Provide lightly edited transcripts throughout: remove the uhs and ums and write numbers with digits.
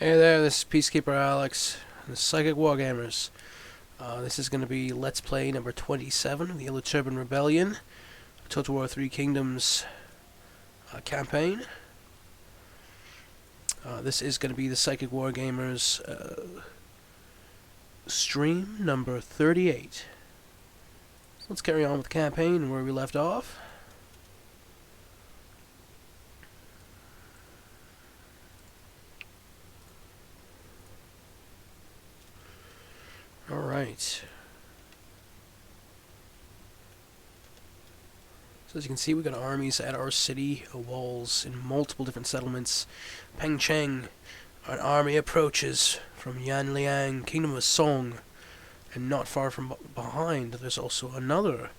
Hey there, this is Peacekeeperalex, the Psychic Wargamers. This is going to be Let's Play number 27 of the Yellow Turban Rebellion, Total War Three Kingdoms campaign. This is going to be the Psychic Wargamers stream number 38. So let's carry on with the campaign where we left off. Alright. So as you can see, we've got armies at our city walls in multiple different settlements. Pengcheng, an army approaches from Yanliang, Kingdom of Song, and not far from behind there's also another,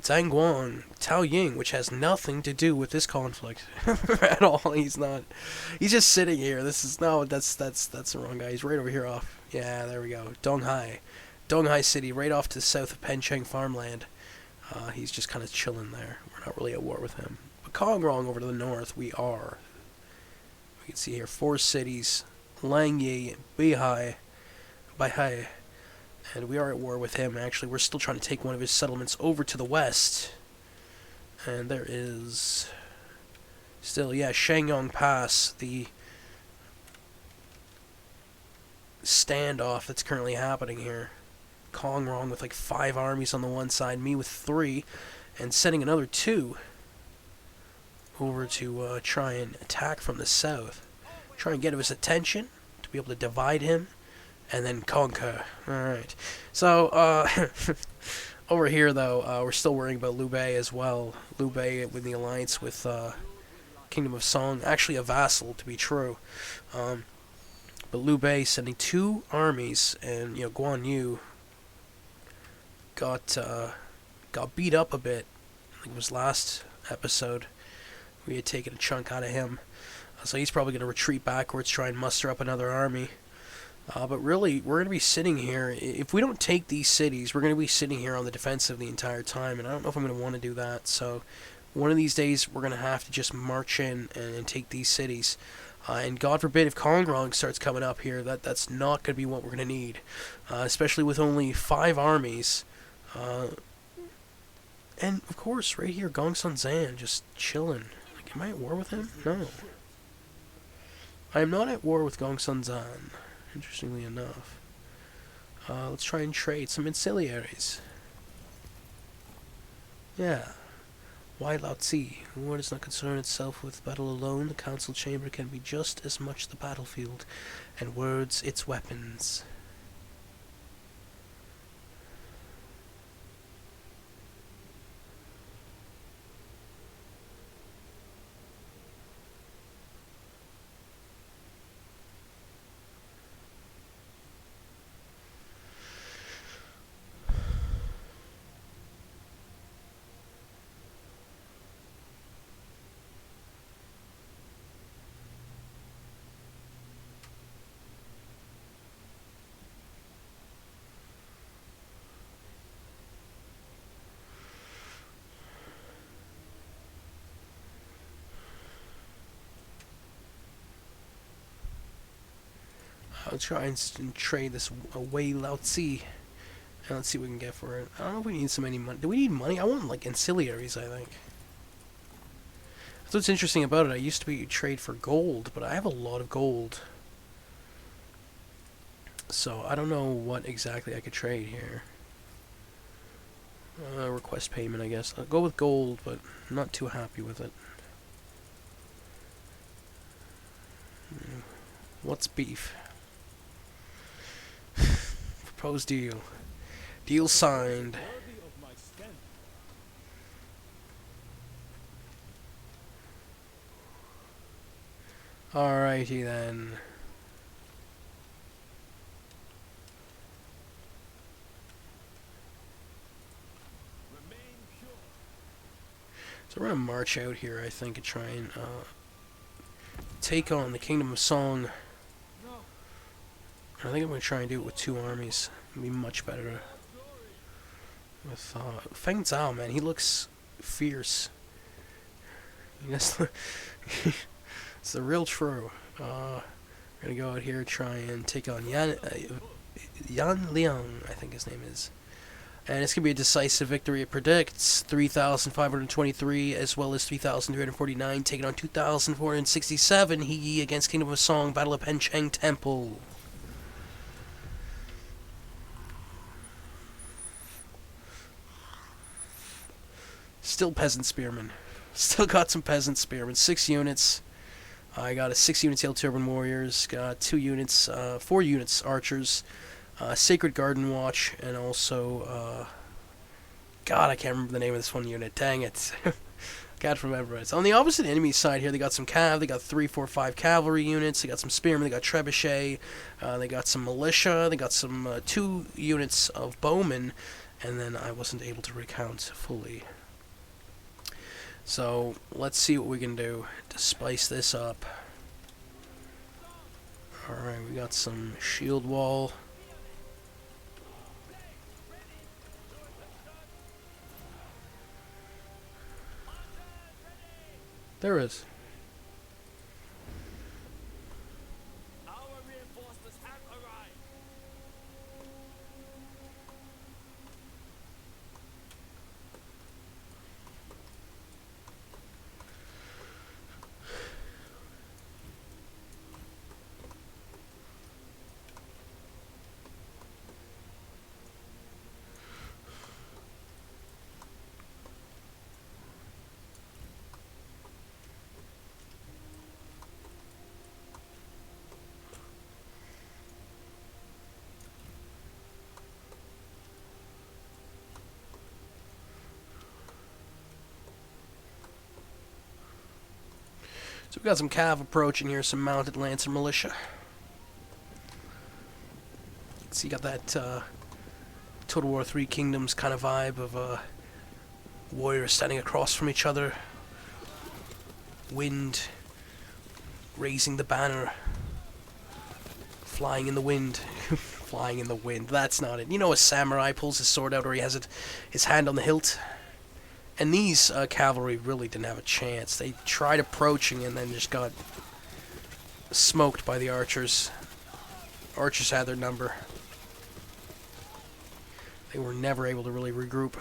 Zhangguang, Taoying, which has nothing to do with this conflict at all. He's just sitting here. That's the wrong guy. He's right over here off. Yeah, there we go. Donghai City, right off to the south of Pengcheng farmland. He's just kind of chilling there. We're not really at war with him. But Kongrong over to the north, we are. We can see here 4 cities, Langyi, Beihai, and we are at war with him. Actually, we're still trying to take one of his settlements over to the west. And there is still, yeah, Shangyong Pass, the standoff that's currently happening here. Kongrong with like 5 armies on the one side, me with 3, and sending another 2 over to try and attack from the south. Try and get his attention, to be able to divide him, and then conquer. Alright. So, over here though, we're still worrying about Liu Bei as well. Liu Bei with the alliance with Kingdom of Song, actually a vassal to be true. But Liu Bei sending 2 armies, and Guan Yu got beat up a bit. I think it was last episode. We had taken a chunk out of him. So he's probably going to retreat backwards, try and muster up another army. But really, we're going to be sitting here. If we don't take these cities, we're going to be sitting here on the defensive the entire time. And I don't know if I'm going to want to do that. So one of these days, we're going to have to just march in and take these cities. And God forbid if Kongrong starts coming up here, that's not going to be what we're going to need. Especially with only 5 armies. And, of course, right here, Gongsun Zan, just chilling. Like, am I at war with him? No. I am not at war with Gongsun Zan, interestingly enough. Let's try and trade some ancillaries. Yeah. Why Lao Tzu? War does not concern itself with battle alone. The council chamber can be just as much the battlefield, and words its weapons. I'll try and trade this away Lao Tzu. And let's see what we can get for it. I don't know if we need so many money. Do we need money? I want, like, ancillaries, I think. That's what's interesting about it. I used to be trade for gold, but I have a lot of gold. So, I don't know what exactly I could trade here. Request payment, I guess. I'll go with gold, but I'm not too happy with it. What's beef? Proposed deal. Deal signed. Alrighty then. So we're gonna march out here, I think, and try and take on the Kingdom of Song. I think I'm going to try and do it with 2 armies. It'd be much better. With Feng Zhao, man, he looks fierce. It's the real true. We're gonna go out here, try and take on Yan Liang, I think his name is. And it's going to be a decisive victory. It predicts 3,523 as well as 3,349, taking on 2,467. He against Kingdom of Song, Battle of Pencheng Temple. Still Peasant Spearmen. Still got some Peasant Spearmen. 6 units. I got a 6-unit Tail Turban Warriors. Got 2 units, 4 units Archers. Sacred Garden Watch, and also, God, I can't remember the name of this one unit. Dang it. Can't remember it. On the opposite enemy side here, they got some cav, they got 3, 4, 5 cavalry units, they got some spearmen, they got trebuchet, they got some militia, they got some 2 units of bowmen, and then I wasn't able to recount fully. So, let's see what we can do to spice this up. Alright, we got some shield wall. There is. Our reinforcements have arrived. So we've got some cav approaching here, some mounted lancer militia. So you got that Total War 3 Kingdoms kind of vibe of warriors standing across from each other. Wind raising the banner. Flying in the wind. Flying in the wind. That's not it. You know, a samurai pulls his sword out or he has his hand on the hilt. And these cavalry really didn't have a chance. They tried approaching and then just got smoked by the archers. Archers had their number. They were never able to really regroup.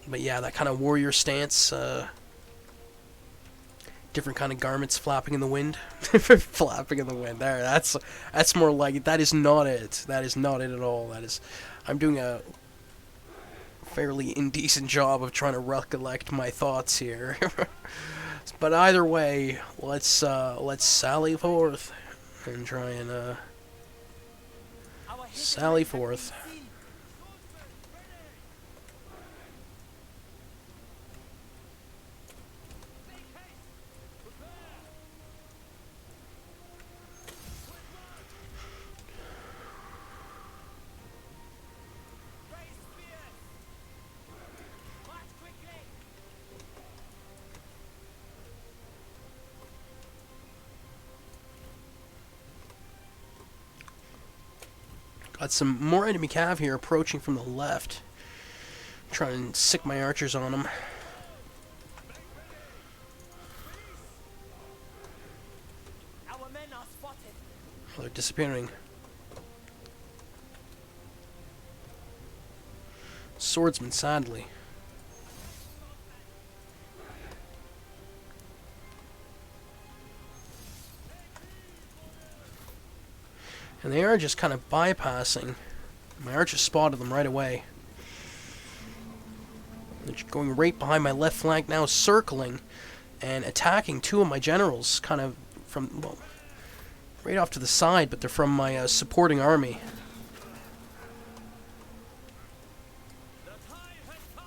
But yeah, that kind of warrior stance, different kind of garments flapping in the wind. Flapping in the wind. There, that's more like it. That is not it. That is not it at all. That is, I'm doing a fairly indecent job of trying to recollect my thoughts here. But either way, let's sally forth and try and sally forth. Got some more enemy cav here approaching from the left. Trying and sick my archers on them. Our men are spotted. Oh, they're disappearing. Swordsman, sadly. And they are just kind of bypassing. My archers spotted them right away. They're just going right behind my left flank now, circling and attacking 2 of my generals, kind of from, well, right off to the side, but they're from my supporting army. The time has come.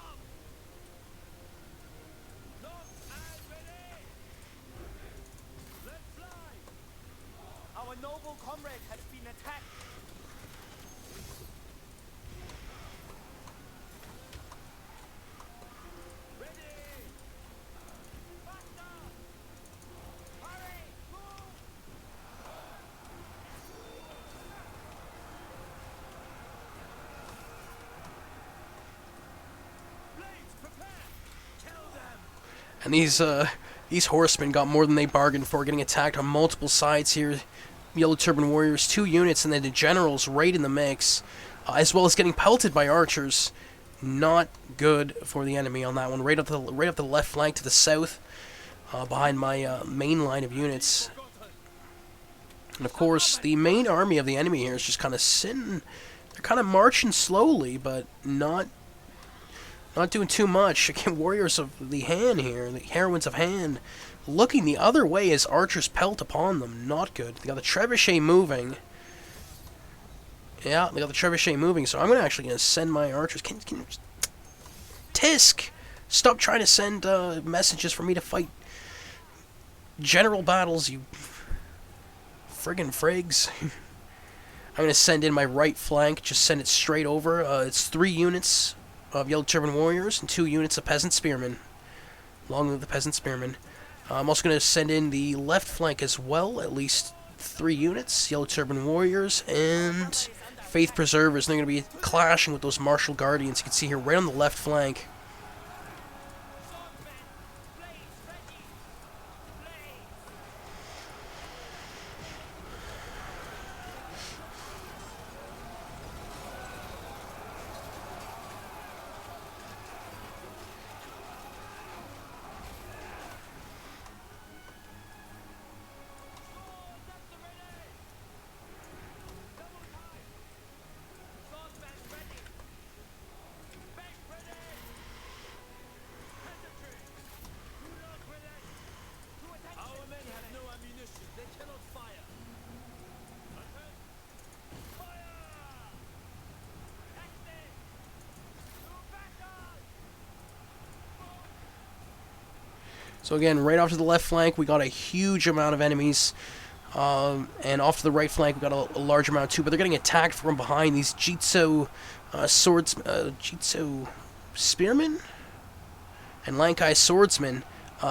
Lock and ready. Let's fly. Our noble comrade has been attacked. Ready. Faster. Hurry. Move. Blades, prepare. Kill them. And These horsemen got more than they bargained for, getting attacked on multiple sides here. Yellow Turban Warriors, 2 units, and then the generals right in the mix, as well as getting pelted by archers. Not good for the enemy on that one. Right up the left flank to the south, behind my main line of units. And of course, the main army of the enemy here is just kind of sitting. They're kind of marching slowly, but not doing too much. Again, warriors of the hand here, the heroines of hand, looking the other way as archers pelt upon them. Not good. They got the trebuchet moving. Yeah, they got the trebuchet moving, so I'm actually going to send my archers. Can Tisk! Stop trying to send messages for me to fight general battles, you friggin' frigs. I'm going to send in my right flank, just send it straight over. It's 3 units of Yellow Turban Warriors and 2 units of Peasant Spearmen. Long live the Peasant Spearmen. I'm also going to send in the left flank as well, at least 3 units, Yellow Turban Warriors and Faith Preservers. They're going to be clashing with those Martial Guardians. You can see here right on the left flank. So again, right off to the left flank, we got a huge amount of enemies. And off to the right flank, we got a large amount too. But they're getting attacked from behind. These Jitsu Jitsu Spearmen and Lankai Swordsmen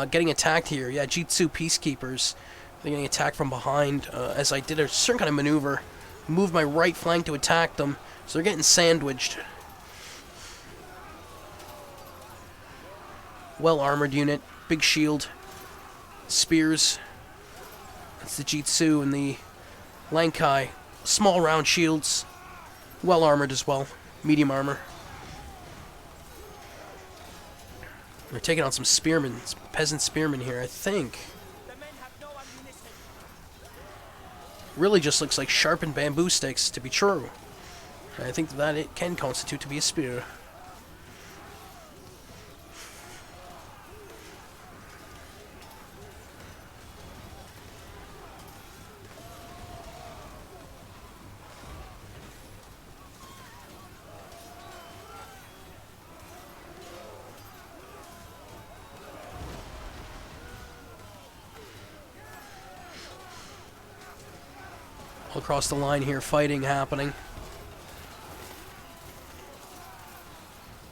getting attacked here. Yeah, Jitsu Peacekeepers. They're getting attacked from behind as I did a certain kind of maneuver. Moved my right flank to attack them. So they're getting sandwiched. Well-armored unit. Big shield. Spears. That's the Jitsu and the Lankai. Small round shields. Well-armored as well. Medium armor. We're taking on some spearmen. Some peasant spearmen here, I think. Really just looks like sharpened bamboo sticks to be true. I think that it can constitute to be a spear. All across the line here, fighting happening.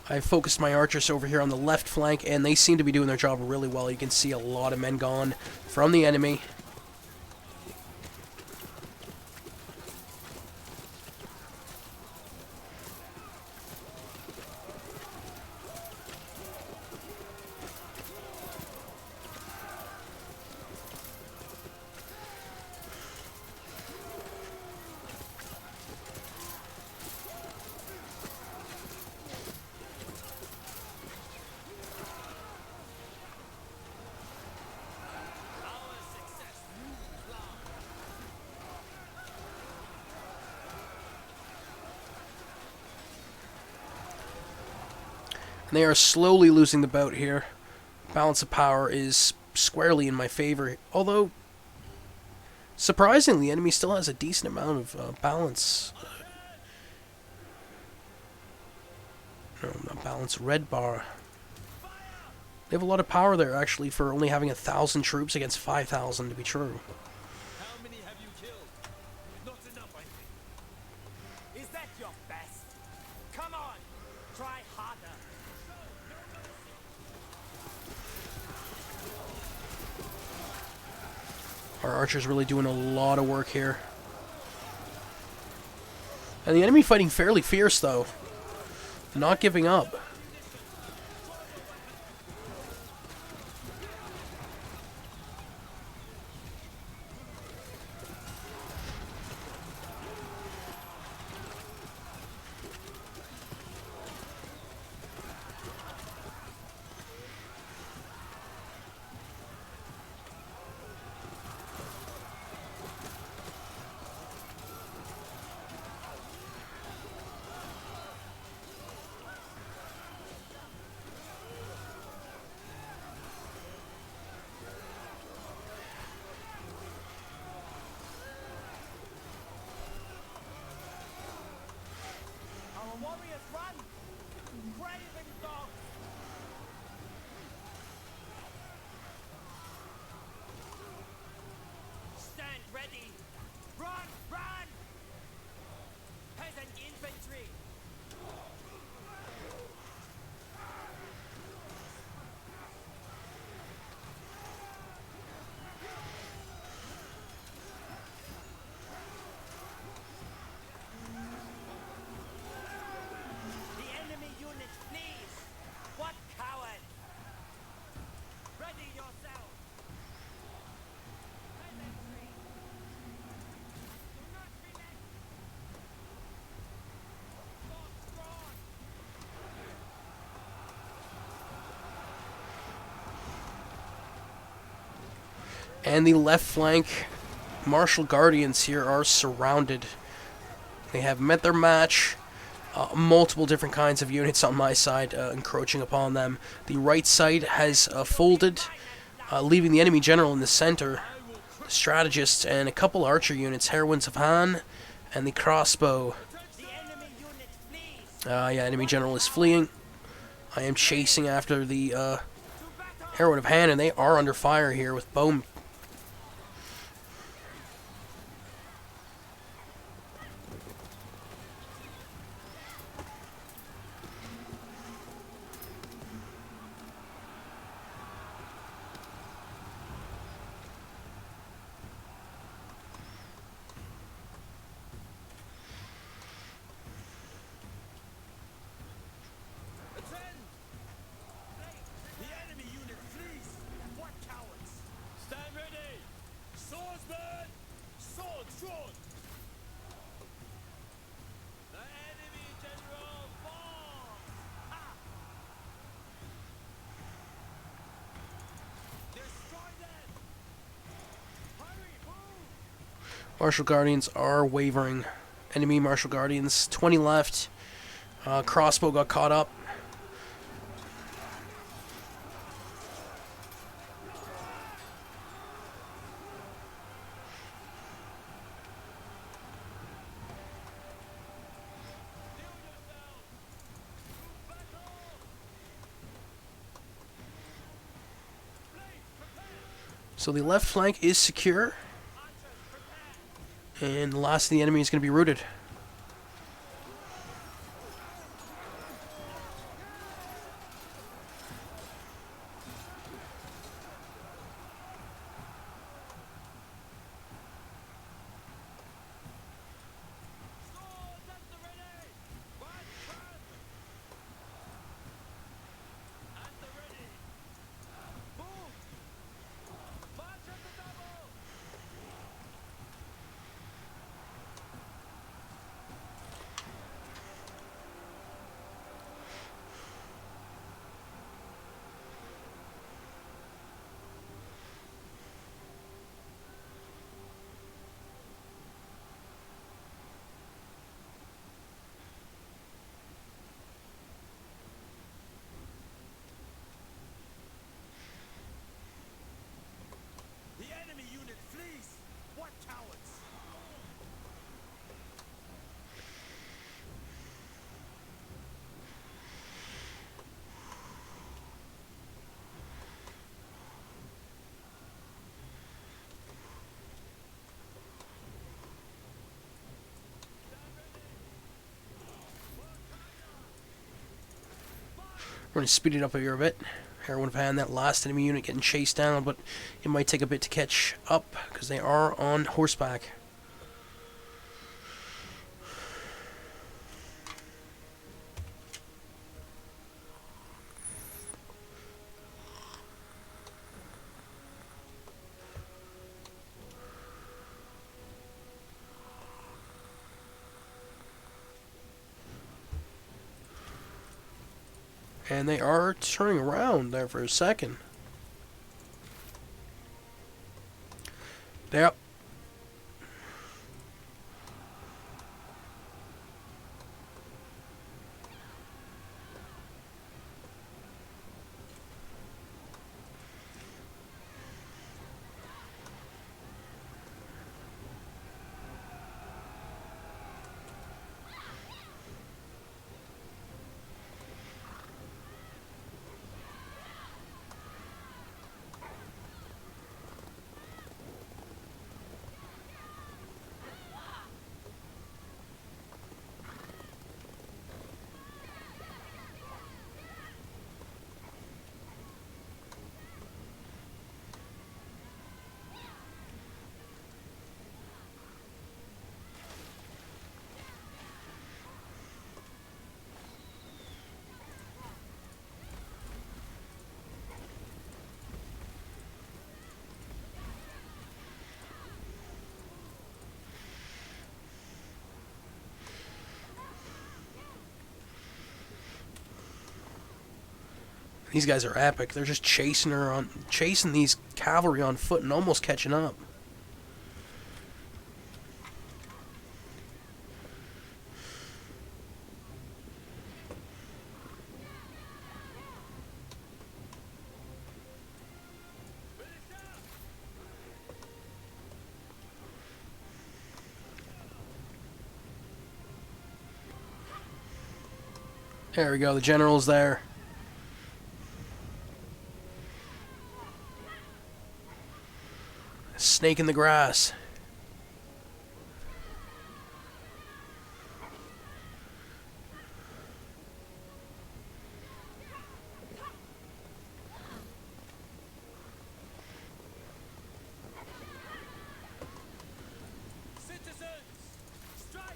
I've focused my archers over here on the left flank, and they seem to be doing their job really well. You can see a lot of men gone from the enemy. And they are slowly losing the bout here. Balance of power is squarely in my favor. Although, surprisingly, the enemy still has a decent amount of balance. No, not balance. Red bar. They have a lot of power there, actually, for only having 1,000 troops against 5,000 to be true. How many have you killed? Not enough, I think. Is that your best? Come on, try harder. Our archers really doing a lot of work here. And the enemy fighting fairly fierce, though. Not giving up. Warriors, run! Craven dogs! Stand ready! Run! Run! Peasant infantry! The enemy unit flees! What coward! Ready yourself! Peasantry! Do not relent! Swords drawn! And the left flank Martial Guardians here are surrounded. They have met their match. Multiple different kinds of units on my side encroaching upon them. The right side has folded, leaving the enemy general in the center. The strategist and a couple archer units, Heroines of Han, and the crossbow. The enemy unit flees! Yeah, enemy general is fleeing. I am chasing after the To battle! Heroine of Han, and they are under fire here with bow. Attend! The enemy unit flees! What cowards! Stand ready! Swordsman! Swords drawn! The enemy general falls! Ha! Destroy them! Hurry, move! Martial Guardians are wavering. Enemy Martial Guardians, 20 left. Crossbow got caught up. Steel yourselves! To battle! Blade, prepare! So the left flank is secure, Archers, prepare! and the last of the enemy is going to be routed. Swords at the ready! Run, run! At the ready! Move! March at the double! The enemy unit flees! What cowards! We're going to speed it up here a bit. Heroine of Han, that last enemy unit getting chased down, but it might take a bit to catch up because they are on horseback. And they are turning around there for a second. Yep. These guys are epic. They're just chasing these cavalry on foot and almost catching up. There we go, the general's there. Snake in the grass. Citizens, strike!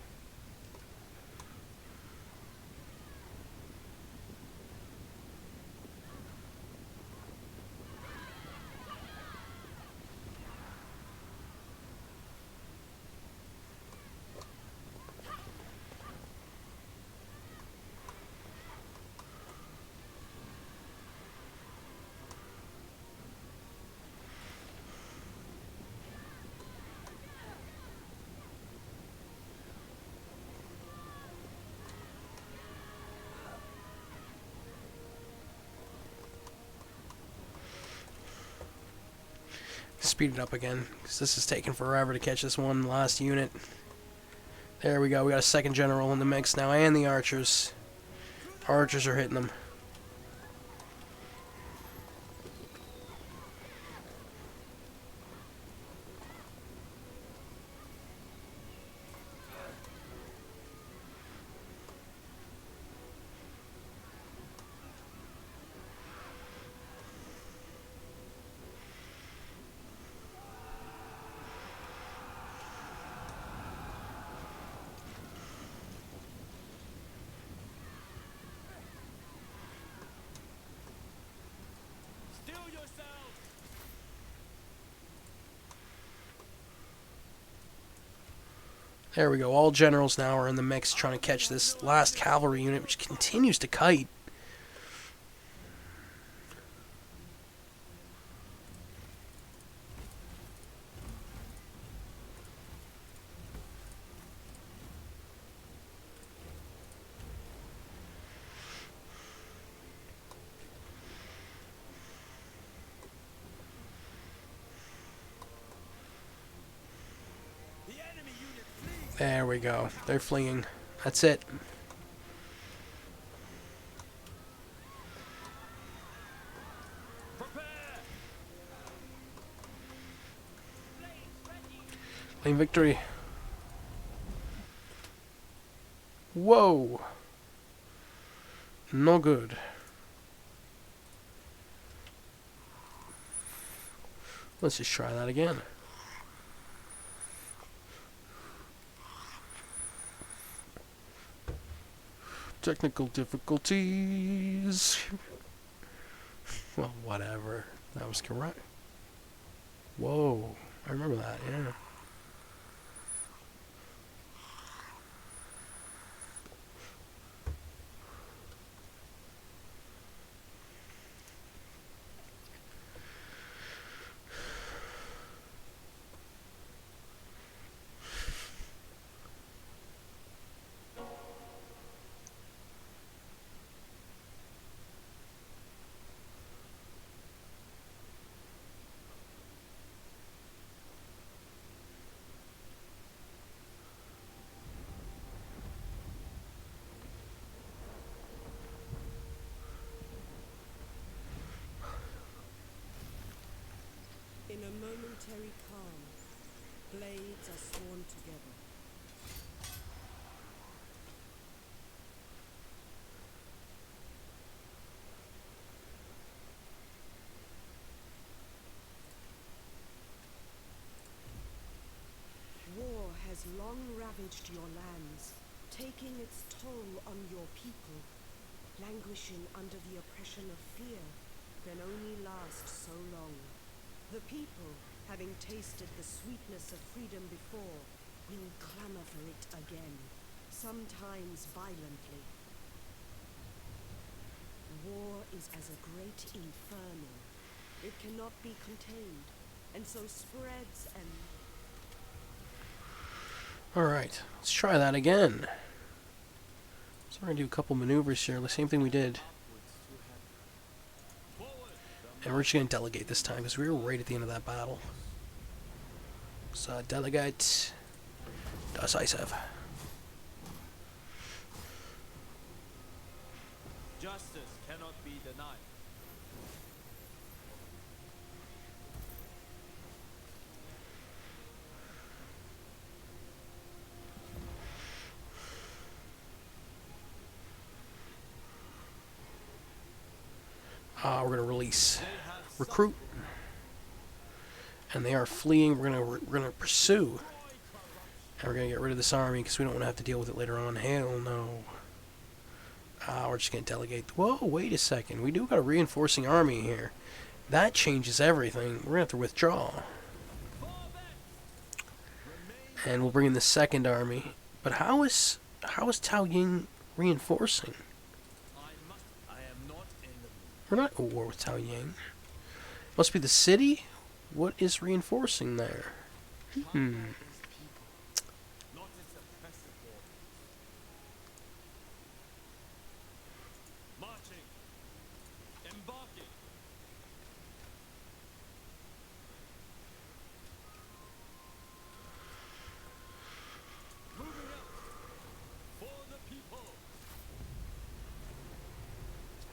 Speed it up again, because this is taking forever to catch this one last unit. There we go, we got a second general in the mix now, and the archers. Archers are hitting them. There we go, all generals now are in the mix trying to catch this last cavalry unit, which continues to kite. There we go. They're fleeing. That's it. Claim victory. Whoa. No good. Let's just try that again. Technical difficulties. Well, whatever. That was correct. Whoa. I remember that, yeah. In a momentary calm, blades are sworn together. War has long ravaged your lands, taking its toll on your people. Languishing under the oppression of fear can only last so long. The people, having tasted the sweetness of freedom before, will clamor for it again, sometimes violently. War is as a great inferno. It cannot be contained, and so spreads and... Alright, let's try that again. So we're going to do a couple maneuvers here, the same thing we did. And we're just going to delegate this time, because we were right at the end of that battle. So, delegate. Decisive. Justice cannot be denied. We're going to release recruit, and they are fleeing. We're gonna pursue, and we're gonna get rid of this army because we don't want to have to deal with it later on. Hell no. We're just gonna delegate. Whoa, wait a second. We do got a reinforcing army here. That changes everything. We're gonna have to withdraw, and we'll bring in the second army. But how is Tao Ying reinforcing? I am not in the We're not at war with Tao Ying. Must be the city? What is reinforcing there? not its oppressive borders. Marching. Embarking. Moving up. For the people.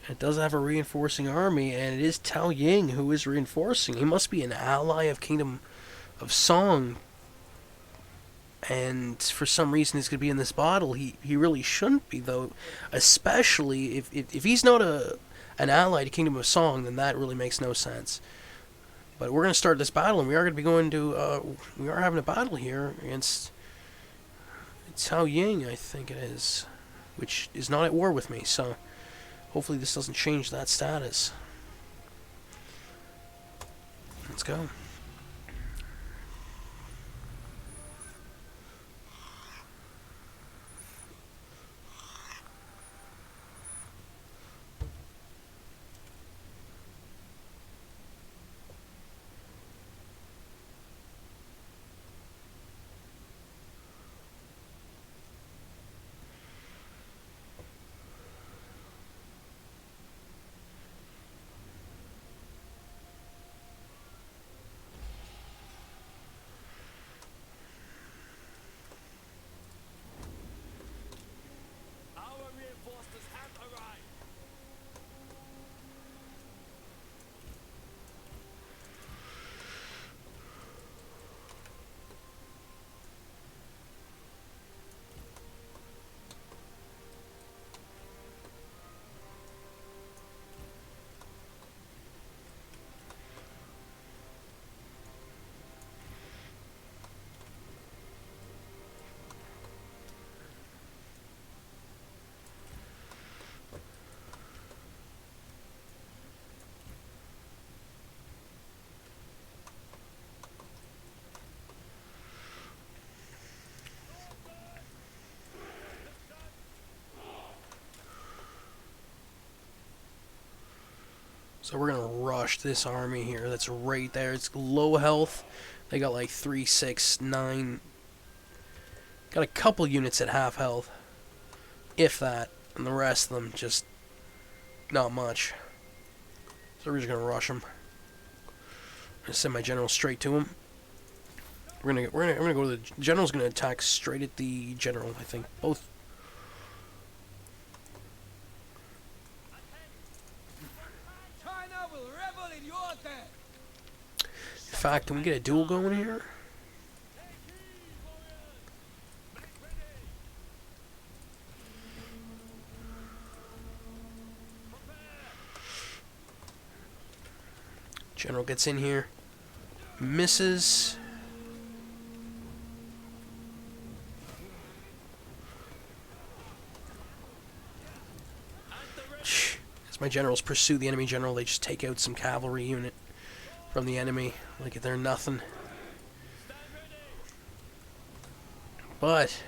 It does have a reinforcing army, and it is Tao Ying who is reinforcing. He must be an ally of Kingdom of Song. And for some reason he's going to be in this battle. He really shouldn't be, though. Especially if he's not an ally to Kingdom of Song, then that really makes no sense. But we're going to start this battle, and we are going to be going to... we are having a battle here against Tao Ying, I think it is. Which is not at war with me, so... Hopefully this doesn't change that status. Let's go. Our reinforcements have arrived. So we're gonna rush this army here. That's right there. It's low health. They got like 3, 6, 9. Got a couple units at half health, if that, and the rest of them just not much. So we're just gonna rush them. I'm gonna send my general straight to him. I'm gonna go to the general's gonna attack straight at the general. I think both. China will revel in your death. In fact, can we get a duel going here? General gets in here, misses. As my generals pursue the enemy general, they just take out some cavalry unit from the enemy like they're nothing. But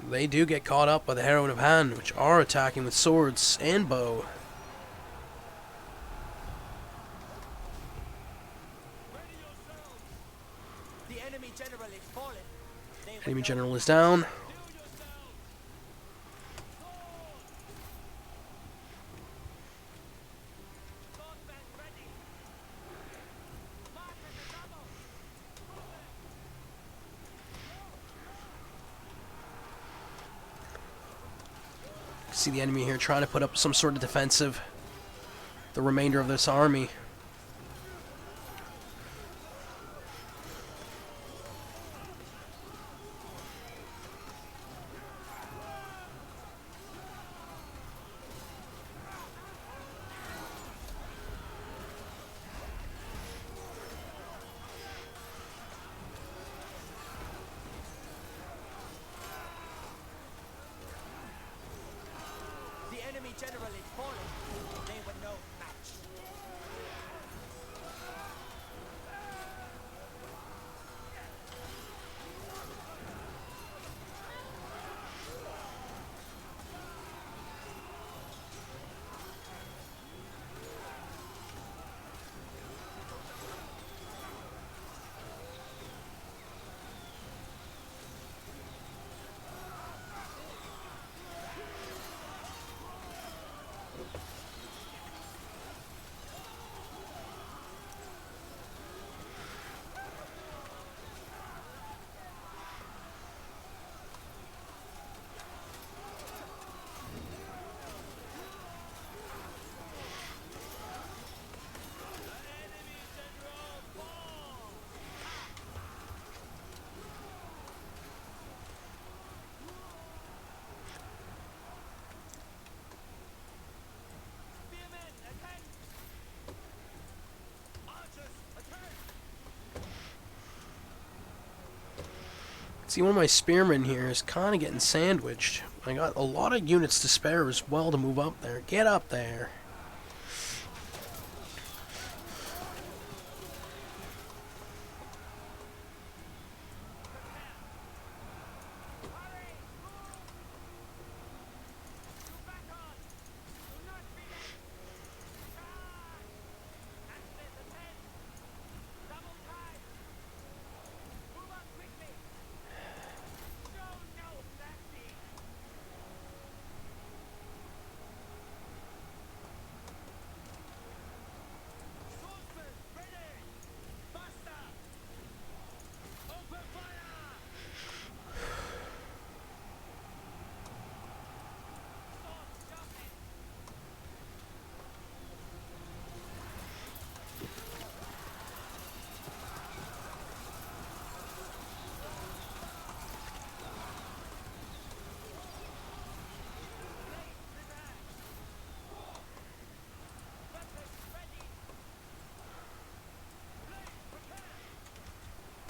They do get caught up by the Heroine of Hand, which are attacking with swords and bow. The enemy general is fallen. Enemy general is down. See the enemy here trying to put up some sort of defensive. The remainder of this army. The enemy general is fallen. They were no match. See, one of my spearmen here is kind of getting sandwiched. I got a lot of units to spare as well to move up there. Get up there.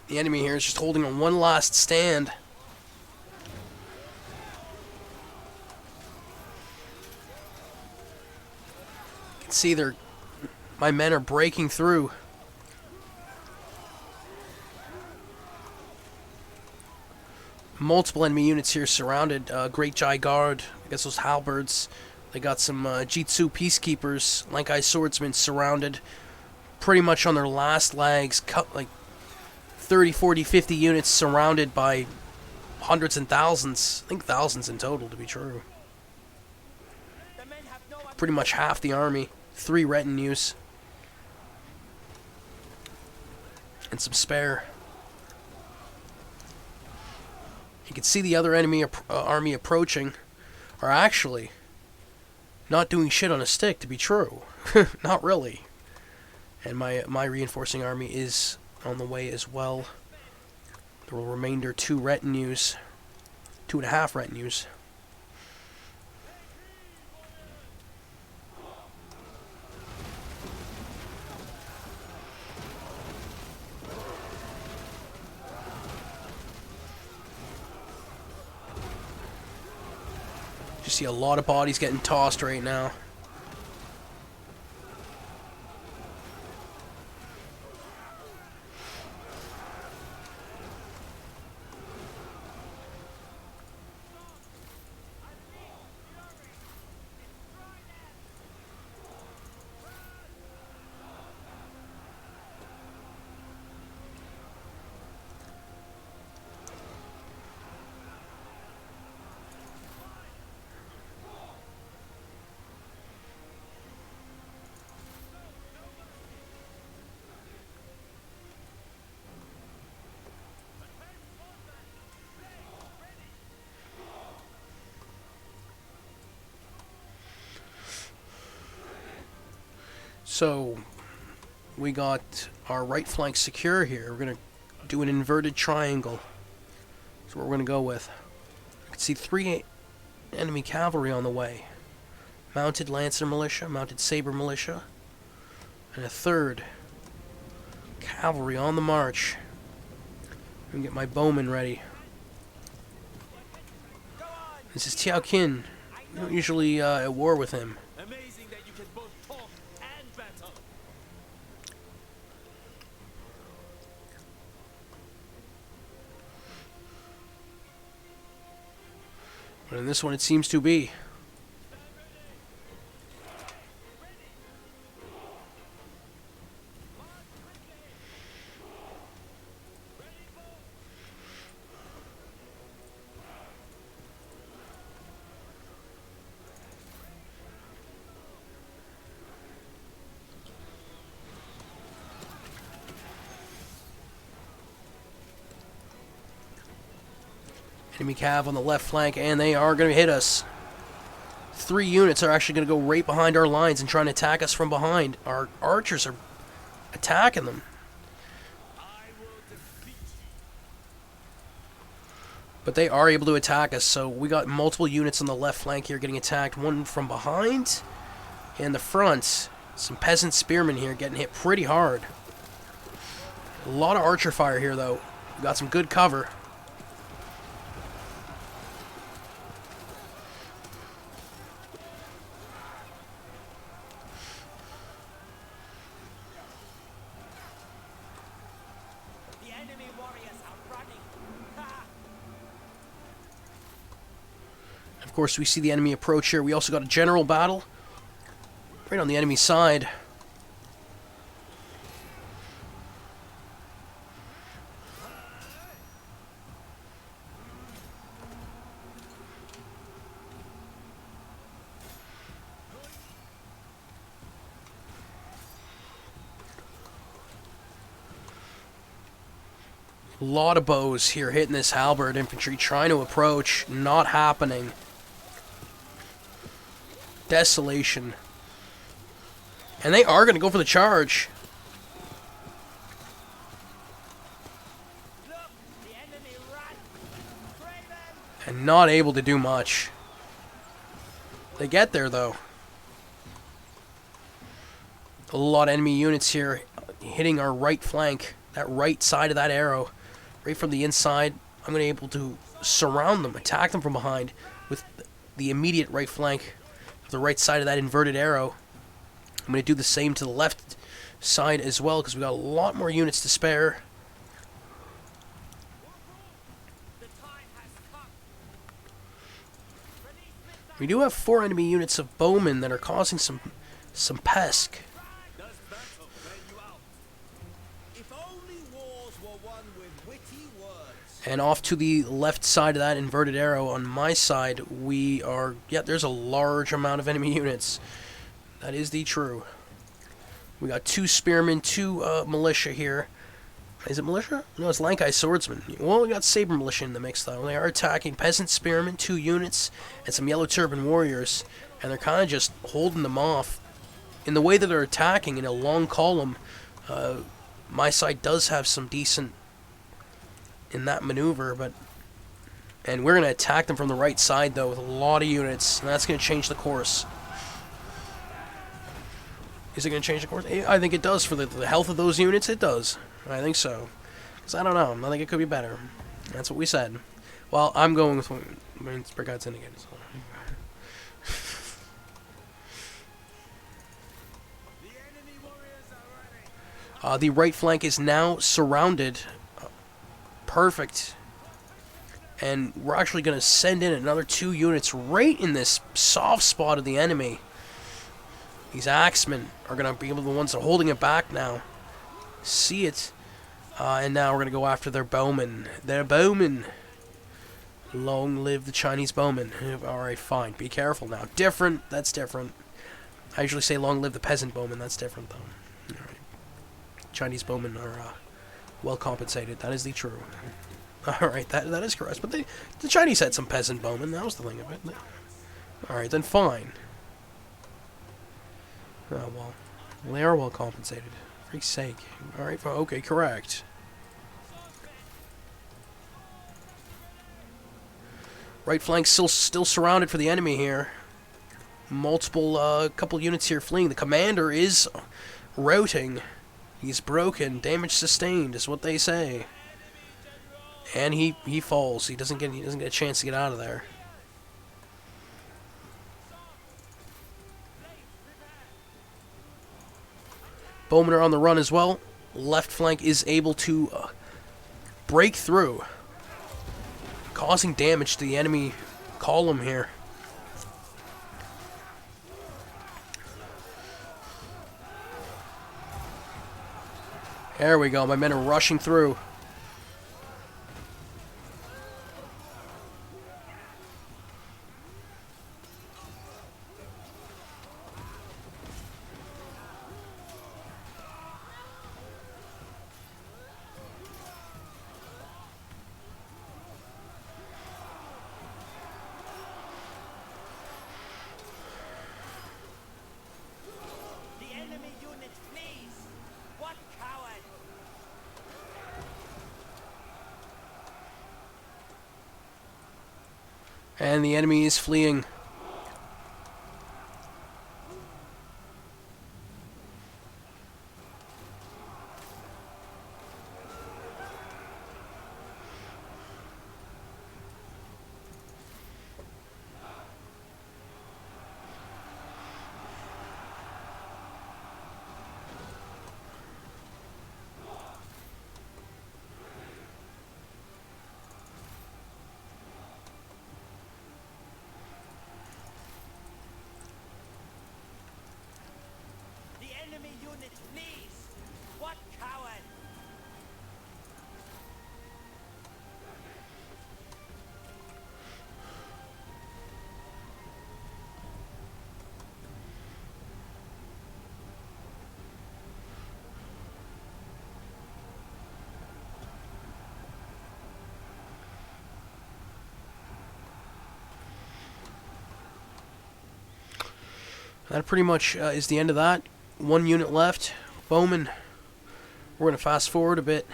The enemy here is just holding on one last stand. You can see my men are breaking through. Multiple enemy units here surrounded. Great Jai Guard, I guess those halberds. They got some Jitsu Peacekeepers, Lankai Swordsmen surrounded. Pretty much on their last legs, like 30, 40, 50 units surrounded by hundreds and thousands. I think thousands in total, to be true. Pretty much half the army. 3 retinues. And some spare. You can see the other enemy army approaching are actually not doing shit on a stick, to be true. Not really. And my reinforcing army is on the way as well. The remainder 2 retinues. 2.5 retinues. You see a lot of bodies getting tossed right now. So, we got our right flank secure here. We're going to do an inverted triangle. That's what we're going to go with. You can see 3 enemy cavalry on the way. Mounted Lancer Militia, Mounted Saber Militia, and a 3rd cavalry on the march. I'm going to get my bowman ready. This is Tiao Qin. I'm not usually at war with him. Amazing that you can both talk and battle. But in this one it seems to be. Enemy cav on the left flank, and they are going to hit us. 3 units are actually going to go right behind our lines and trying to attack us from behind. Our archers are attacking them. But they are able to attack us, so we got multiple units on the left flank here getting attacked. One from behind and the front. Some peasant spearmen here getting hit pretty hard. A lot of archer fire here, though. We got some good cover. Of course, we see the enemy approach here. We also got a general battle right on the enemy side. A lot of bows here hitting this halberd infantry, trying to approach, not happening. Desolation. And they are going to go for the charge. And not able to do much. They get there, though. A lot of enemy units here hitting our right flank. That right side of that arrow. Right from the inside. I'm going to be able to surround them, attack them from behind with the immediate right flank. The right side of that inverted arrow. I'm going to do the same to the left side as well because we got a lot more units to spare. We do have 4 enemy units of bowmen that are causing some pesc. And off to the left side of that inverted arrow on my side, we are... Yeah, there's a large amount of enemy units. That is the true. We got 2 spearmen, 2 militia here. Is it militia? No, it's Lankai swordsmen. Well, we got saber militia in the mix, though. They are attacking peasant spearmen, 2 units, and some yellow turban warriors. And they're kind of just holding them off. In the way that they're attacking in a long column, my side does have some decent... in that maneuver, and we're going to attack them from the right side, though, with a lot of units, and that's going to change the course. Is it going to change the course? I think it does. For the health of those units, it does. I think so. Because I don't know. I think it could be better. That's what we said. Well, I'm going with... Brigade's indicated. So. The right flank is now surrounded. Perfect. And we're actually going to send in another 2 units right in this soft spot of the enemy. These axemen are going to be able to be the ones that are holding it back now. See it. And now we're going to go after their bowmen. Their bowmen. Long live the Chinese bowmen. Alright, fine. Be careful now. Different. That's different. I usually say long live the peasant bowmen. That's different, though. Alright. Chinese bowmen are... well compensated. That is the true. Alright, that is correct. But the Chinese had some peasant bowmen. That was the thing of it. Alright, then fine. Oh, well. Well, they are well compensated. For Freak's sake. Alright, okay, correct. Right flank still surrounded for the enemy here. Multiple, couple units here fleeing. The commander is routing. He's broken. Damage sustained is what they say. And he falls. He doesn't get a chance to get out of there. Bowmen are on the run as well. Left flank is able to break through, causing damage to the enemy column here. There we go. My men are rushing through. And the enemy is fleeing. That pretty much is the end of that. One unit left. Bowman. We're going to fast forward a bit.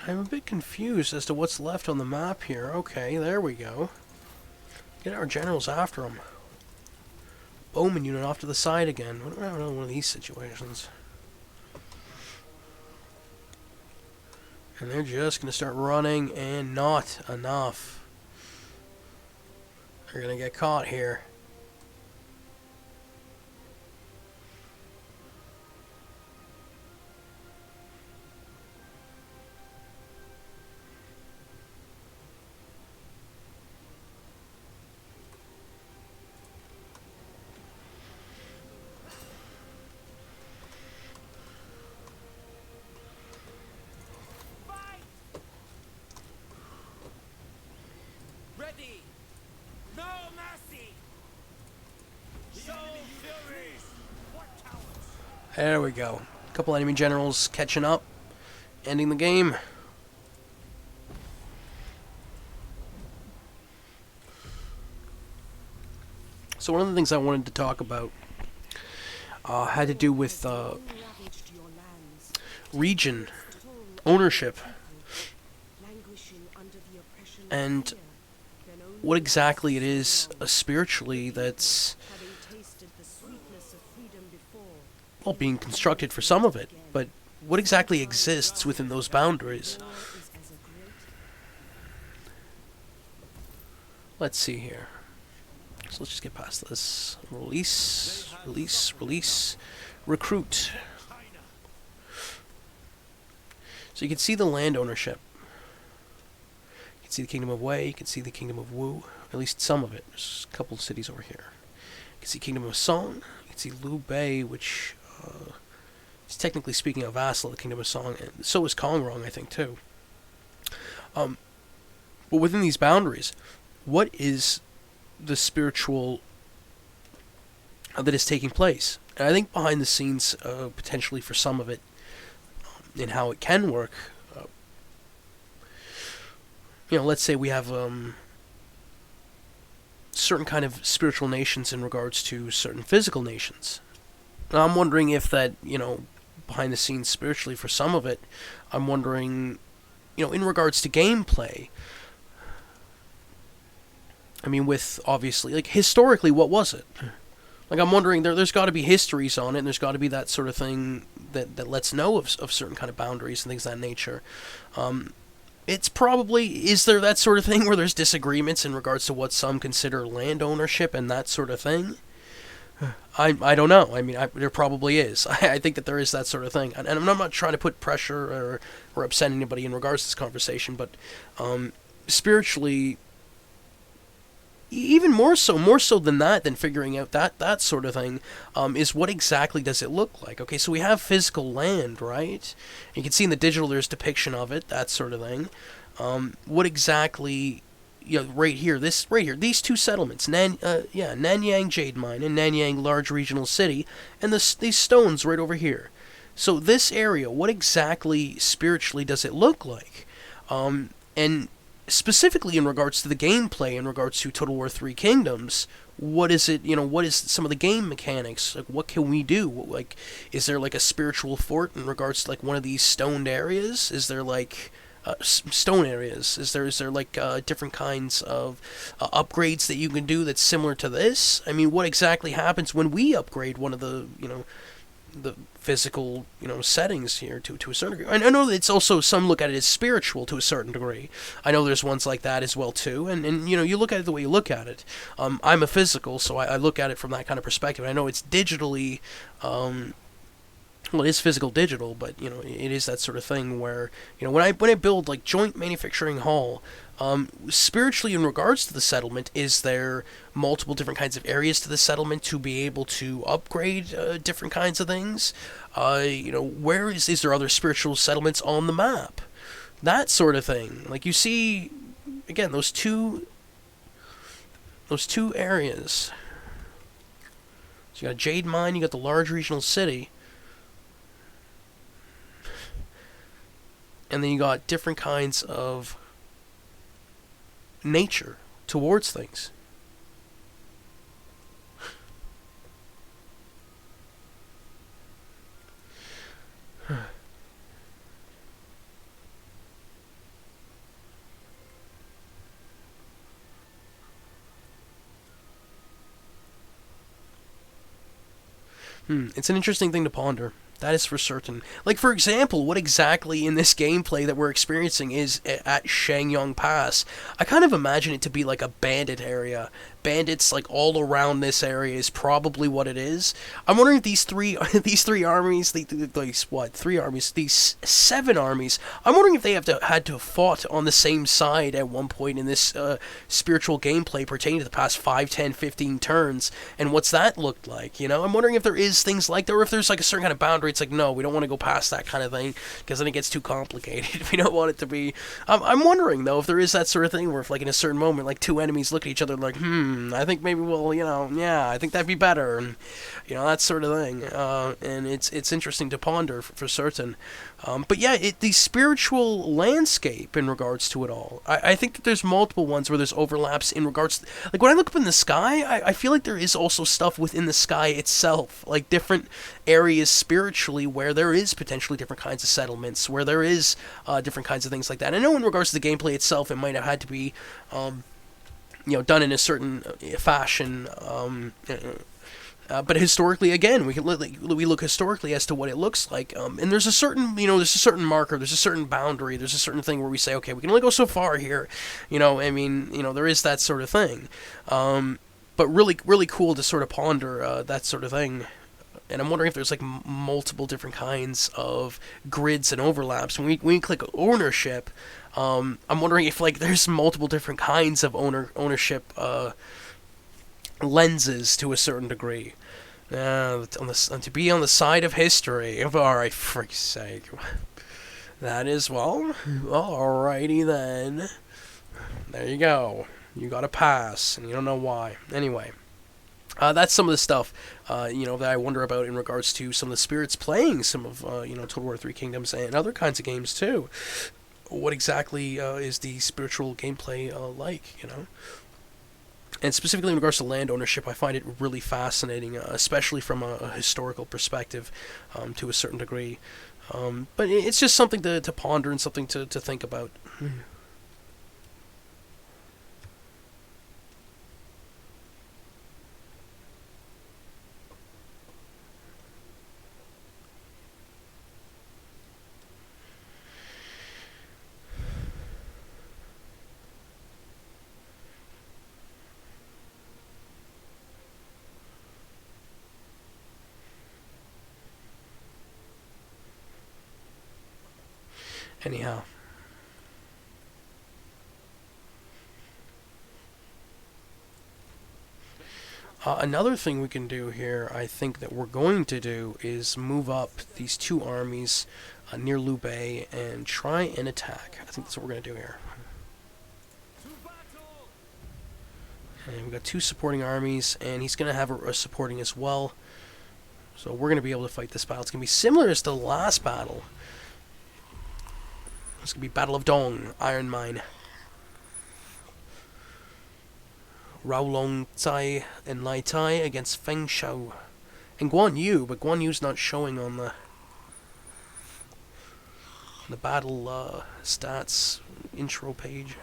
I'm a bit confused as to what's left on the map here. Okay, there we go. Get our generals after them. Bowman unit off to the side again. I don't know one of these situations. And they're just going to start running, and not enough. They're going to get caught here. Ready! No! There we go. A couple enemy generals catching up, ending the game. So one of the things I wanted to talk about had to do with region, ownership, and what exactly it is spiritually that's, well, being constructed for some of it, but what exactly exists within those boundaries. Let's see here. So let's just get past this. Release, release, release, recruit. So you can see the land ownership. You can see the Kingdom of Wei, you can see the Kingdom of Wu, at least some of it. There's a couple of cities over here. You can see Kingdom of Song, you can see Liu Bei, which is technically speaking a vassal of the Kingdom of Song, and so is Kongrong, I think, too. But within these boundaries, what is the spiritual that is taking place? And I think behind the scenes, potentially for some of it, and how it can work, let's say we have certain kind of spiritual nations in regards to certain physical nations. Now, I'm wondering if that, behind the scenes spiritually for some of it, I'm wondering, in regards to gameplay, I mean, with, obviously, like, historically, what was it? Like, I'm wondering, there's got to be histories on it, and there's got to be that sort of thing that lets know of certain kind of boundaries and things of that nature. It's probably, is there that sort of thing where there's disagreements in regards to what some consider land ownership and that sort of thing? I don't know. I mean, there probably is. I think that there is that sort of thing. And I'm not trying to put pressure or upset anybody in regards to this conversation, but spiritually, even more so than that, than figuring out that sort of thing, is what exactly does it look like? Okay, so we have physical land, right? You can see in the digital there's depiction of it, that sort of thing. What exactly, right here, these two settlements, Nanyang Jade Mine and Nanyang Large Regional City, and these stones right over here. So this area, what exactly spiritually does it look like? And specifically in regards to the gameplay, in regards to Total War 3 Kingdoms, what is it, what is some of the game mechanics? Like, what can we do? Like, is there, like, a spiritual fort in regards to, like, one of these stoned areas? Is there, like, stone areas? Is there like, different kinds of upgrades that you can do that's similar to this? I mean, what exactly happens when we upgrade one of the, the physical, settings here to a certain degree? I know that it's also, some look at it as spiritual to a certain degree. I know there's ones like that as well too, and you look at it the way you look at it. I'm a physical, so I look at it from that kind of perspective. I know it's digitally, well, it is physical digital, but it is that sort of thing where when I build like joint manufacturing hall, spiritually in regards to the settlement, is there multiple different kinds of areas to the settlement to be able to upgrade different kinds of things? Where is there other spiritual settlements on the map? That sort of thing. Like, you see, again, those two areas. So you got Jade Mine, you got the Large Regional City. And then you got different kinds of nature towards things. It's an interesting thing to ponder. That is for certain. Like, for example, what exactly in this gameplay that we're experiencing is at Shangyong Pass? I kind of imagine it to be like a bandit area. Bandits, like, all around this area is probably what it is. I'm wondering if these three armies, these 7 armies, I'm wondering if they had to have fought on the same side at one point in this spiritual gameplay pertaining to the past 5, 10, 15 turns, and what's that looked like, I'm wondering if there is things like that, or if there's like a certain kind of boundary. It's like, no, we don't want to go past that kind of thing, because then it gets too complicated. We don't want it to be... I'm wondering, though, if there is that sort of thing where if, like, in a certain moment, like, two enemies look at each other like, I think maybe we'll, I think that'd be better, and that sort of thing. And it's interesting to ponder for certain. But yeah, the spiritual landscape in regards to it all. I think that there's multiple ones where there's overlaps in regards to, like when I look up in the sky, I feel like there is also stuff within the sky itself, like different areas spiritually where there is potentially different kinds of settlements, where there is different kinds of things like that. I know in regards to the gameplay itself, it might have had to be done in a certain fashion. But historically, again, we look historically as to what it looks like, and there's a certain marker, there's a certain boundary, there's a certain thing where we say, okay, we can only go so far here, there is that sort of thing, but really cool to sort of ponder that sort of thing. And I'm wondering if there's like multiple different kinds of grids and overlaps. When we click ownership, I'm wondering if like there's multiple different kinds of ownership lenses to a certain degree. To be on the side of history. Alright, for freak's sake. That is, well, alrighty then. There you go. You got a pass, and you don't know why. Anyway. That's some of the stuff, that I wonder about in regards to some of the spirits playing some of, Total War 3 Kingdoms and other kinds of games, too. What exactly is the spiritual gameplay like, And specifically in regards to land ownership, I find it really fascinating, especially from a historical perspective, to a certain degree. But it's just something to ponder and something to think about. Anyhow. Another thing we can do here, I think that we're going to do, is move up these two armies near Lubei and try and attack. I think that's what we're going to do here. And we've got two supporting armies, and he's going to have a supporting as well. So we're going to be able to fight this battle. It's going to be similar as the last battle. It's going to be Battle of Dong, Iron Mine. Rao Long Tsai and Lai Tai against Feng Shao. And Guan Yu, but Guan Yu's not showing on the battle stats intro page.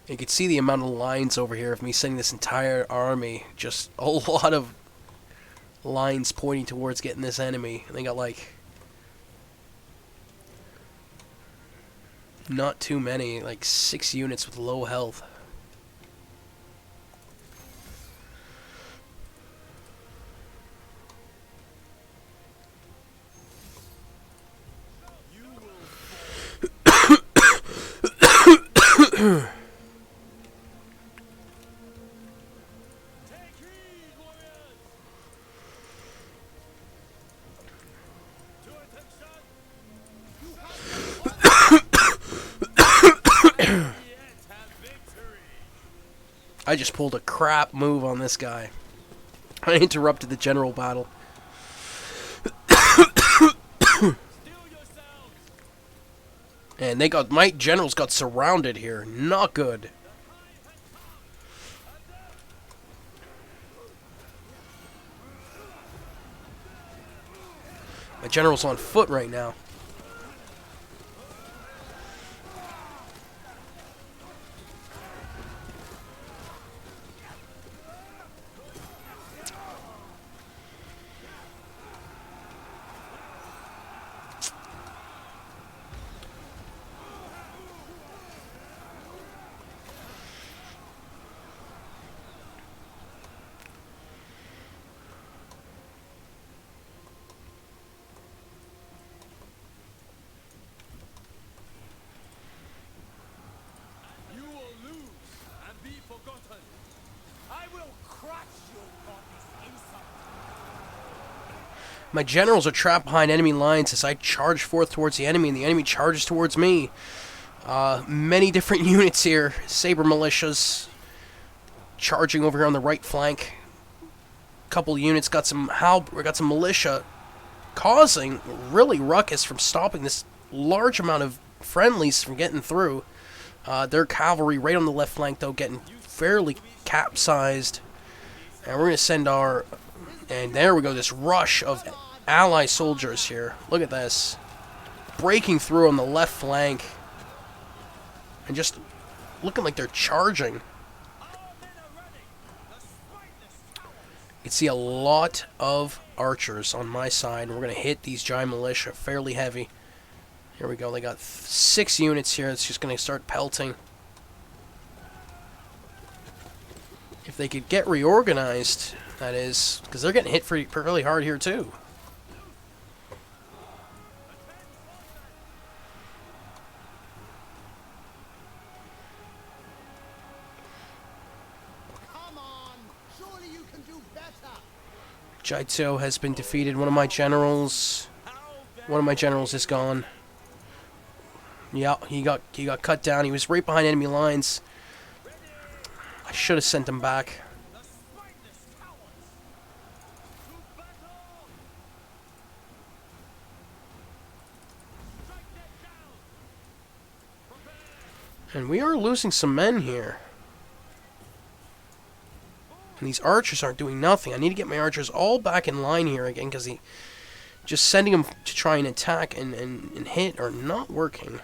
You can see the amount of lines over here of me sending this entire army. Just a lot of lines pointing towards getting this enemy. And they got like not too many, like 6 units with low health. I just pulled a crap move on this guy. I interrupted the general battle. And they got, my generals got surrounded here. Not good. My general's on foot right now. My generals are trapped behind enemy lines as I charge forth towards the enemy, and the enemy charges towards me. Many different units here. Saber militias charging over here on the right flank. Couple units got some militia causing really ruckus from stopping this large amount of friendlies from getting through. Their cavalry right on the left flank though getting fairly capsized, and we're gonna send our. And there we go, this rush of ally soldiers here. Look at this. Breaking through on the left flank. And just looking like they're charging. You can see a lot of archers on my side. We're going to hit these giant militia fairly heavy. Here we go, they got 6 units here. It's just going to start pelting. If they could get reorganized... That is, because they're getting hit fairly hard here too. Come on, surely you can do better. Jaito has been defeated. One of my generals is gone. Yeah, he got cut down. He was right behind enemy lines. I should have sent him back. And we are losing some men here. And these archers aren't doing nothing. I need to get my archers all back in line here again, because just sending them to try and attack and hit are not working.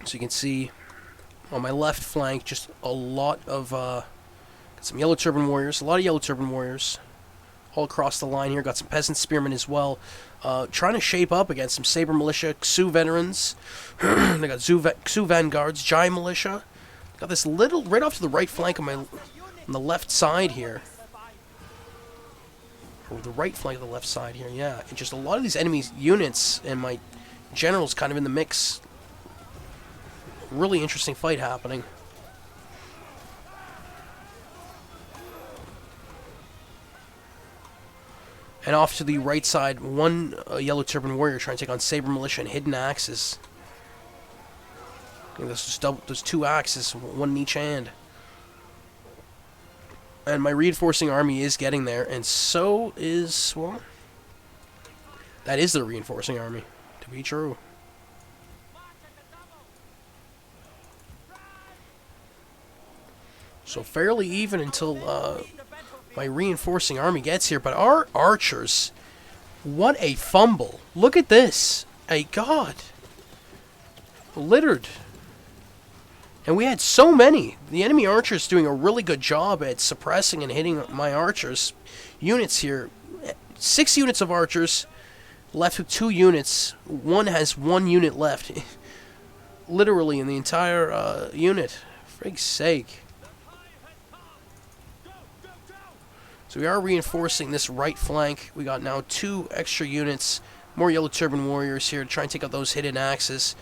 So you can see on my left flank just a lot of got some yellow turban warriors, a lot of yellow turban warriors all across the line here. Got some peasant spearmen as well, trying to shape up against some saber militia, Xu veterans. They got Xu vanguards, Jai militia. Got this little right off to the right flank on the left side here. Or the right flank of the left side here, yeah. And just a lot of these enemy units and my generals kind of in the mix. Really interesting fight happening. And off to the right side, one yellow turban warrior trying to take on saber militia and hidden axes. There's 2 axes, one in each hand. And my reinforcing army is getting there, and so is, well, that is the reinforcing army, to be true. So fairly even until my reinforcing army gets here. But our archers, what a fumble. Look at this. A god. Littered. And we had so many. The enemy archers doing a really good job at suppressing and hitting my archers. Units here. 6 units of archers. Left with 2 units. One has 1 unit left. Literally in the entire unit. Frig's sake. So we are reinforcing this right flank. We got now 2 extra units. More Yellow Turban warriors here to try and take out those hidden axes.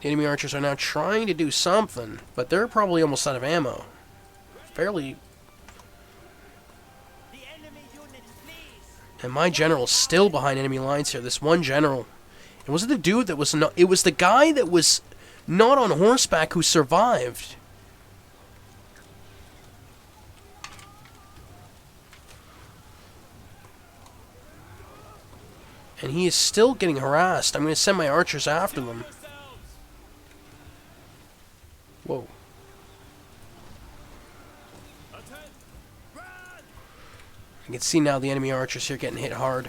The enemy archers are now trying to do something, but they're probably almost out of ammo. Fairly. And my general's still behind enemy lines here. This one general. And was it the dude that was not... It was the guy that was not on horseback who survived. And he is still getting harassed. I'm going to send my archers after them. Whoa. I can see now the enemy archers here getting hit hard.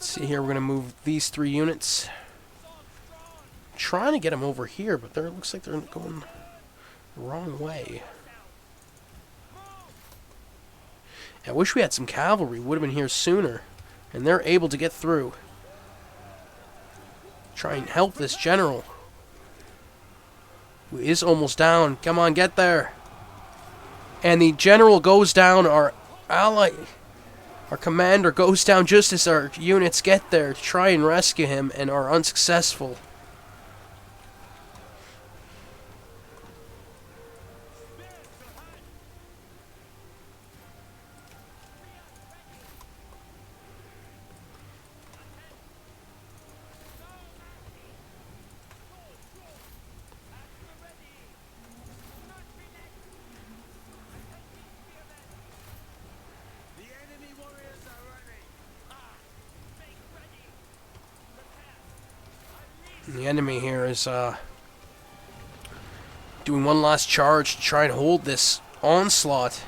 See here, we're going to move these 3 units. Trying to get them over here, but it looks like they're going the wrong way. I wish we had some cavalry. Would have been here sooner. And they're able to get through. Try and help this general. Who is almost down. Come on, get there. And the general goes down. Our ally... Our commander goes down just as our units get there to try and rescue him and are unsuccessful. The enemy here is doing one last charge to try and hold this onslaught.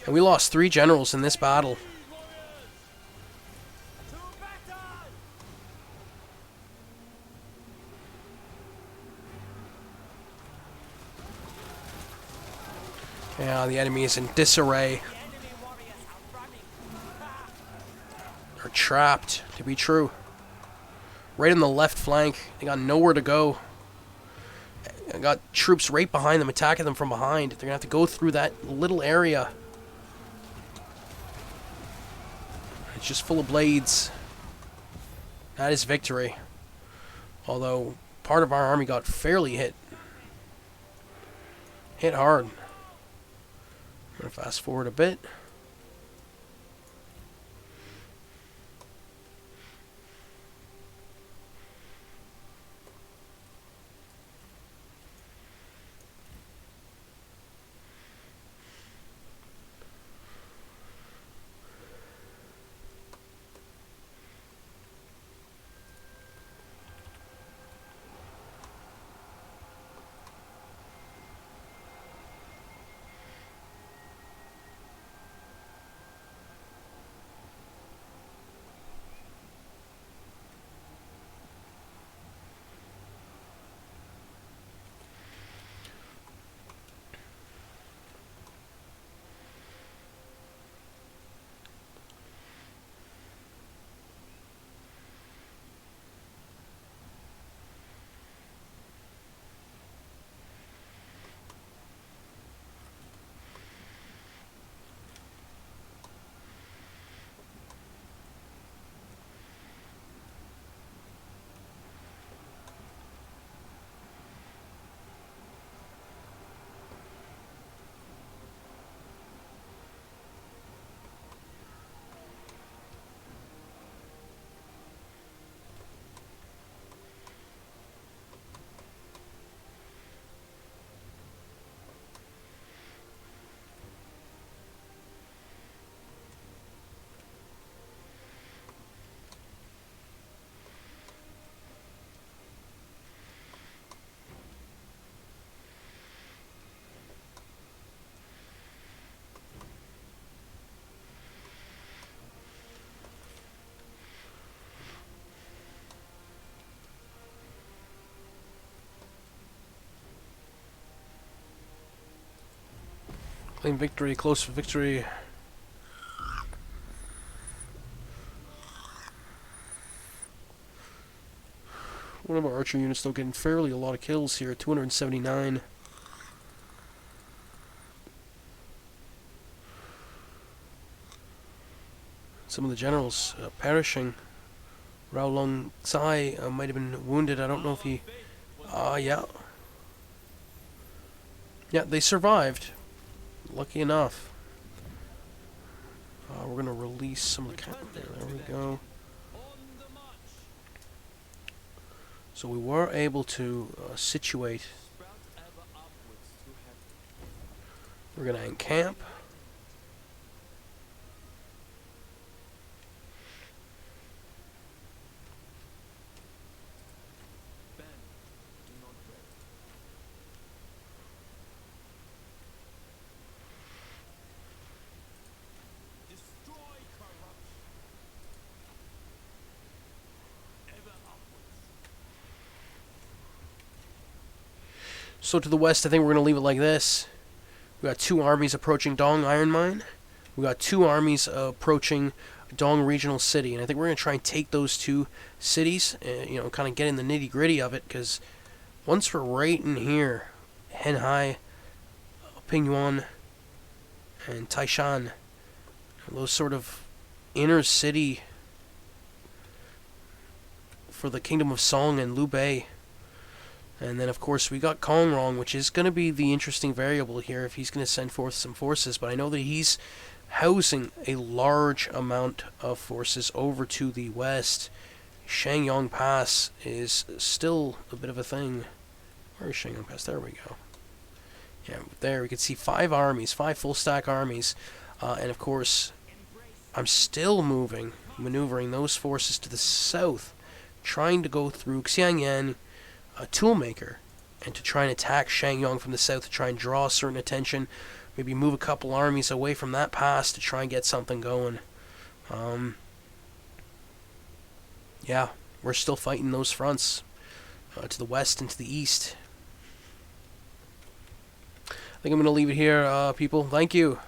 And we lost 3 generals in this battle. Yeah, the enemy is in disarray. They're trapped, to be true. Right on the left flank. They got nowhere to go. I got troops right behind them, attacking them from behind. They're going to have to go through that little area. It's just full of blades. That is victory. Although, part of our army got fairly hit. Hit hard. I'm going to fast forward a bit. Claim victory, close for victory. One of our archer units still getting fairly a lot of kills here, 279. Some of the generals perishing. Rao Long Tsai might have been wounded. I don't know if he... yeah. Yeah, they survived. Lucky enough. We're going to release some of the... There we go. So we were able to situate. We're going to encamp. So to the west, I think we're going to leave it like this. We got 2 armies approaching Dong Iron Mine. We got 2 armies approaching Dong Regional City, and I think we're going to try and take those 2 cities, you know, kind of get in the nitty-gritty of it, because once we're right in here, Henhai, Pingyuan, and Taishan, those sort of inner city for the Kingdom of Song and Liu Bei. And then, of course, we got Kongrong, which is going to be the interesting variable here if he's going to send forth some forces. But I know that he's housing a large amount of forces over to the west. Shangyong Pass is still a bit of a thing. Where is Shangyong Pass? There we go. Yeah, there we can see 5 armies, 5 full-stack armies. And, of course, I'm still maneuvering those forces to the south, trying to go through Xiangyan, a toolmaker, and to try and attack Shangyong from the south to try and draw certain attention, maybe move a couple armies away from that pass to try and get something going. Yeah, we're still fighting those fronts to the west and to the east. I think I'm going to leave it here, people. Thank you.